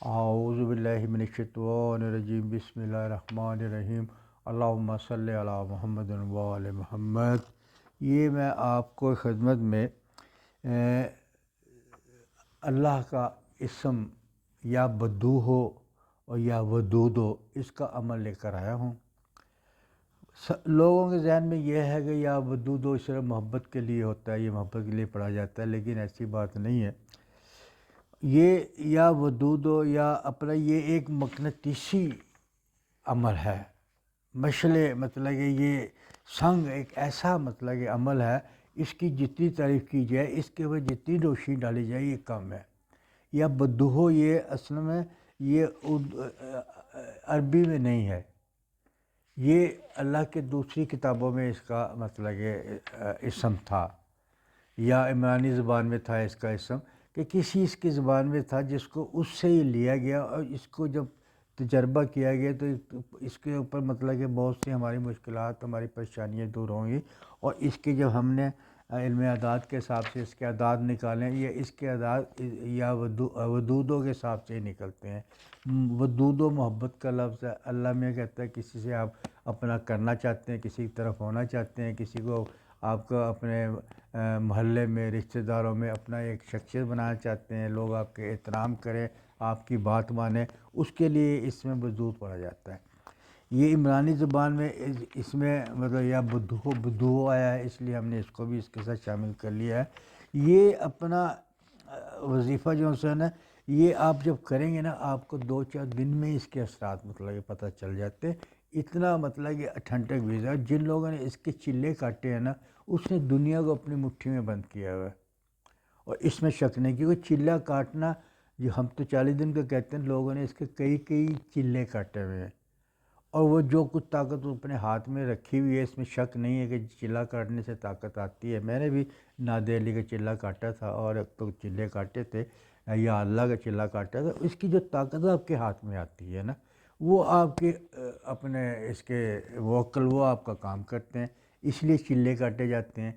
اعوذ باللہ من الشیطان الرجیم بسم اللہ الرحمن الرحیم اللہم صلی علی محمد و آل محمد۔ یہ میں آپ کو خدمت میں اللہ کا اسم یا بدو ہو اور یا ودود ہو، اس کا عمل لے کر آیا ہوں۔ لوگوں کے ذہن میں یہ ہے کہ یا ودود ہو صرف محبت کے لیے ہوتا ہے، یہ محبت کے لیے پڑھا جاتا ہے، لیکن ایسی بات نہیں ہے۔ یہ یا ودود ہو یا اپنا یہ ایک مقناطیسی عمل ہے، مشعلے مطلب کہ یہ سنگ ایک ایسا مطلب کہ عمل ہے، اس کی جتنی تعریف کی جائے، اس کے اوپر جتنی روشنی ڈالی جائے یہ کم ہے۔ یا بدو ہو یہ اصل میں یہ عربی میں نہیں ہے، یہ اللہ کے دوسری کتابوں میں اس کا مطلب کہ اسم تھا، یا عمرانی زبان میں تھا اس کا اسم، کہ کسی اس کی زبان میں تھا جس کو اس سے ہی لیا گیا، اور اس کو جب تجربہ کیا گیا تو اس کے اوپر مطلب کہ بہت سی ہماری مشکلات، ہماری پریشانیاں دور ہوں گی، اور اس کے جب ہم نے علم اعداد کے حساب سے اس کے اعداد نکالیں، یا اس کے اعداد یا ودودوں کے حساب سے ہی نکلتے ہیں۔ ودود و محبت کا لفظ ہے، اللہ میں کہتا ہے کسی سے آپ اپنا کرنا چاہتے ہیں، کسی کی طرف ہونا چاہتے ہیں، کسی کو آپ کو اپنے محلے میں، رشتہ داروں میں اپنا ایک شخصیت بنانا چاہتے ہیں، لوگ آپ کے احترام کریں، آپ کی بات مانیں، اس کے لیے اس میں ودود پڑھا جاتا ہے۔ یہ عمرانی زبان میں اس میں مطلب یا بدو آیا ہے، اس لیے ہم نے اس کو بھی اس کے ساتھ شامل کر لیا ہے۔ یہ اپنا وظیفہ جو ہے نا، یہ آپ جب کریں گے نا، آپ کو 2-4 دن میں اس کے اثرات مطلب کہ پتہ چل جاتے ہیں، اتنا مطلب کہ ٹھنڈک بھی ہے۔ جن لوگوں نے اس کے چلے کاٹے ہیں نا، اس نے دنیا کو اپنی مٹھی میں بند کیا ہوا ہے، اور اس میں شک نہیں، کیونکہ چلہ کاٹنا جو ہم تو 40 دن کا کہتے ہیں، لوگوں نے اس کے کئی چلے کاٹے ہوئے ہیں، اور وہ جو کچھ طاقت اپنے ہاتھ میں رکھی ہوئی ہے، اس میں شک نہیں ہے کہ چلہ کاٹنے سے طاقت آتی ہے۔ میں نے بھی نادر علی کا چلہ کاٹا تھا، اور اب تو چلے کاٹے تھے، یا اللہ کا چلہ کاٹا تھا، اس کی جو طاقت آپ کے ہاتھ میں آتی ہے نا، وہ آپ کے اپنے اس کے ووکل وہ آپ کا کام کرتے ہیں، اس لیے چلے کاٹے جاتے ہیں۔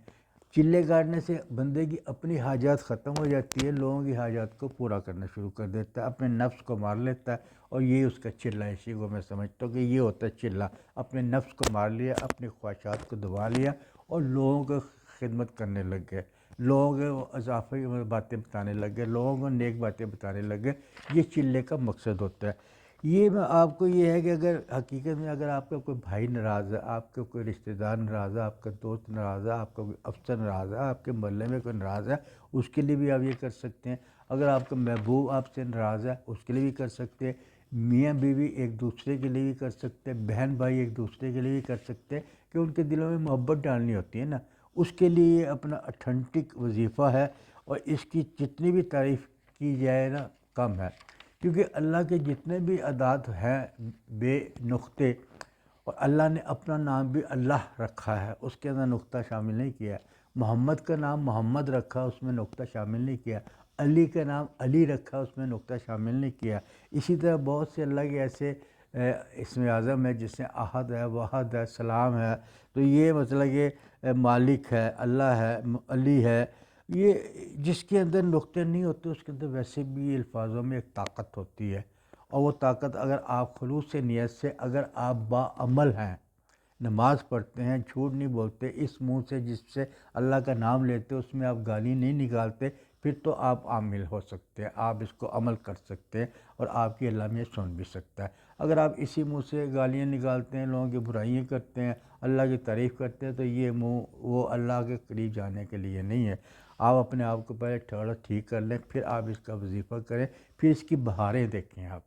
چلے کاٹنے سے بندے کی اپنی حاجات ختم ہو جاتی ہے، لوگوں کی حاجات کو پورا کرنا شروع کر دیتا ہے، اپنے نفس کو مار لیتا ہے، اور یہ اس کا چلہ، اسی کو میں سمجھتا ہوں کہ یہ ہوتا ہے چلہ۔ اپنے نفس کو مار لیا، اپنی خواہشات کو دبا لیا، اور لوگوں کو خدمت کرنے لگ گئے، لوگوں کو اضافی باتیں بتانے لگ گئے، لوگوں کو نیک باتیں بتانے لگ گئے۔ یہ چلے کا مقصد ہوتا ہے۔ یہ میں آپ کو یہ ہے کہ اگر حقیقت میں اگر آپ کا کوئی بھائی ناراض ہے، آپ کا کوئی رشتہ دار ناراض ہے، آپ کا دوست ناراض ہے، آپ کا کوئی افسر ناراض ہے، آپ کے محلے میں کوئی ناراض ہے، اس کے لیے بھی آپ یہ کر سکتے ہیں۔ اگر آپ کا محبوب آپ سے ناراض ہے، اس کے لیے بھی کر سکتے ہیں۔ میاں بیوی ایک دوسرے کے لیے بھی کر سکتے ہیں، بہن بھائی ایک دوسرے کے لیے بھی کر سکتے ہیں، کہ ان کے دلوں میں محبت ڈالنی ہوتی ہے نا، اس کے لیے یہ اپنا اتھینٹک وظیفہ ہے، اور اس کی جتنی بھی تعریف کی جائے نا کم ہے، کیونکہ اللہ کے جتنے بھی اعداد ہیں بے نقطے، اور اللہ نے اپنا نام بھی اللہ رکھا ہے، اس کے اندر نقطہ شامل نہیں کیا ہے۔ محمد کا نام محمد رکھا، اس میں نقطہ شامل نہیں کیا۔ علی کا نام علی رکھا، اس میں نقطہ شامل نہیں کیا۔ اسی طرح بہت سے اللہ کے ایسے اسم اعظم ہے، جس میں احد ہے، واحد ہے، سلام ہے، تو یہ مطلب کہ مالک ہے، اللہ ہے، علی ہے، یہ جس کے اندر نقطے نہیں ہوتے، اس کے اندر ویسے بھی الفاظوں میں ایک طاقت ہوتی ہے، اور وہ طاقت اگر آپ خلوص سے، نیت سے، اگر آپ باعمل ہیں، نماز پڑھتے ہیں، جھوٹ نہیں بولتے، اس منہ سے جس سے اللہ کا نام لیتے اس میں آپ گالی نہیں نکالتے، پھر تو آپ عامل ہو سکتے ہیں، آپ اس کو عمل کر سکتے ہیں، اور آپ کی اللہ میں سن بھی سکتا ہے۔ اگر آپ اسی منہ سے گالیاں نکالتے ہیں، لوگوں کی برائیاں کرتے ہیں، اللہ کی تعریف کرتے ہیں، تو یہ منہ وہ اللہ کے قریب جانے کے لیے نہیں ہے۔ آپ اپنے آپ کو پہلے تھوڑا ٹھیک کر لیں، پھر آپ اس کا وظیفہ کریں، پھر اس کی بہاریں دیکھیں آپ۔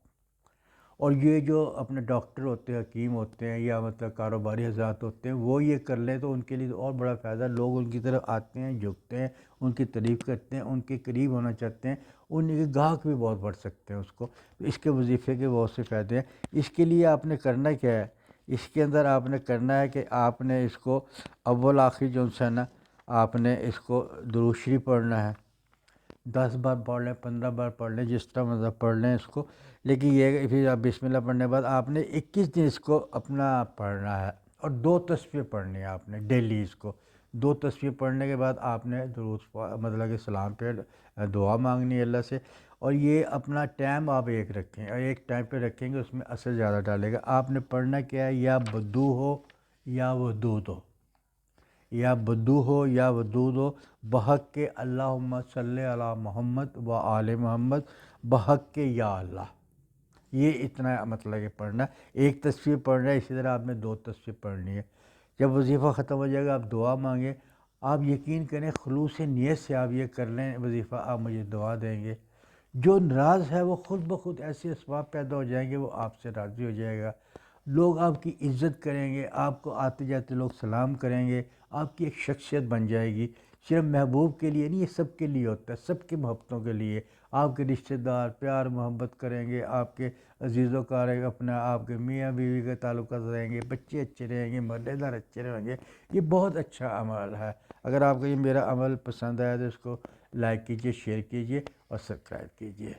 اور یہ جو اپنے ڈاکٹر ہوتے ہیں، حکیم ہوتے ہیں، یا مطلب کاروباری حضرات ہوتے ہیں، وہ یہ کر لیں تو ان کے لیے اور بڑا فائدہ ہے۔ لوگ ان کی طرف آتے ہیں، جھکتے ہیں، ان کی تعریف کرتے ہیں، ان کے قریب ہونا چاہتے ہیں، ان کے گاہک بھی بہت بڑھ سکتے ہیں اس کو۔ اس کے وظیفے کے بہت سے فائدے ہیں۔ اس کے لیے آپ نے کرنا کیا ہے؟ اس کے اندر آپ نے کرنا ہے کہ آپ نے اس کو اول آخر جو ہے نا، آپ نے اس کو درود شریف پڑھنا ہے، 10 بار پڑھ لیں، 15 بار پڑھ لیں، جس طرح مطلب پڑھ لیں اس کو، لیکن یہ کہ پھر آپ بسم اللہ پڑھنے کے بعد آپ نے 21 دن اس کو اپنا پڑھنا ہے، اور 2 تسبیح پڑھنی ہے آپ نے ڈیلی۔ اس کو 2 تسبیح پڑھنے کے بعد آپ نے درود مطلب کہ سلام پہ دعا مانگنی ہے اللہ سے، اور یہ اپنا ٹائم آپ ایک رکھیں، اور ایک ٹائم پہ رکھیں گے، اس میں اثر زیادہ ڈالے گا۔ آپ نے پڑھنا کیا ہے، یا بدو ہو یا ودود ہو، یا بدو ہو یا ودود ہو، بحق کے اللہم صلی علی محمد و آل محمد، بحق کے یا اللہ۔ یہ اتنا مطلب کہ پڑھنا، ایک تصویر پڑھنا ہے، اسی طرح آپ نے 2 تصویر پڑھنی ہے۔ جب وظیفہ ختم ہو جائے گا آپ دعا مانگیں، آپ یقین کریں خلوص نیت سے آپ یہ کر لیں وظیفہ، آپ مجھے دعا دیں گے، جو ناراض ہے وہ خود بخود ایسے اسباب پیدا ہو جائیں گے، وہ آپ سے راضی ہو جائے گا، لوگ آپ کی عزت کریں گے، آپ کو آتے جاتے لوگ سلام کریں گے، آپ کی ایک شخصیت بن جائے گی۔ صرف محبوب کے لیے نہیں، یہ سب کے لیے ہوتا ہے، سب کی محبتوں کے لیے۔ آپ کے رشتہ دار پیار محبت کریں گے، آپ کے عزیز و قارب اپنا، آپ کے میاں بیوی کے تعلقات رہیں گے، بچے اچھے رہیں گے، محلے دار اچھے رہیں گے۔ یہ بہت اچھا عمل ہے۔ اگر آپ کو یہ میرا عمل پسند آیا تو اس کو لائک کیجئے، شیئر کیجئے اور سبسکرائب کیجئے۔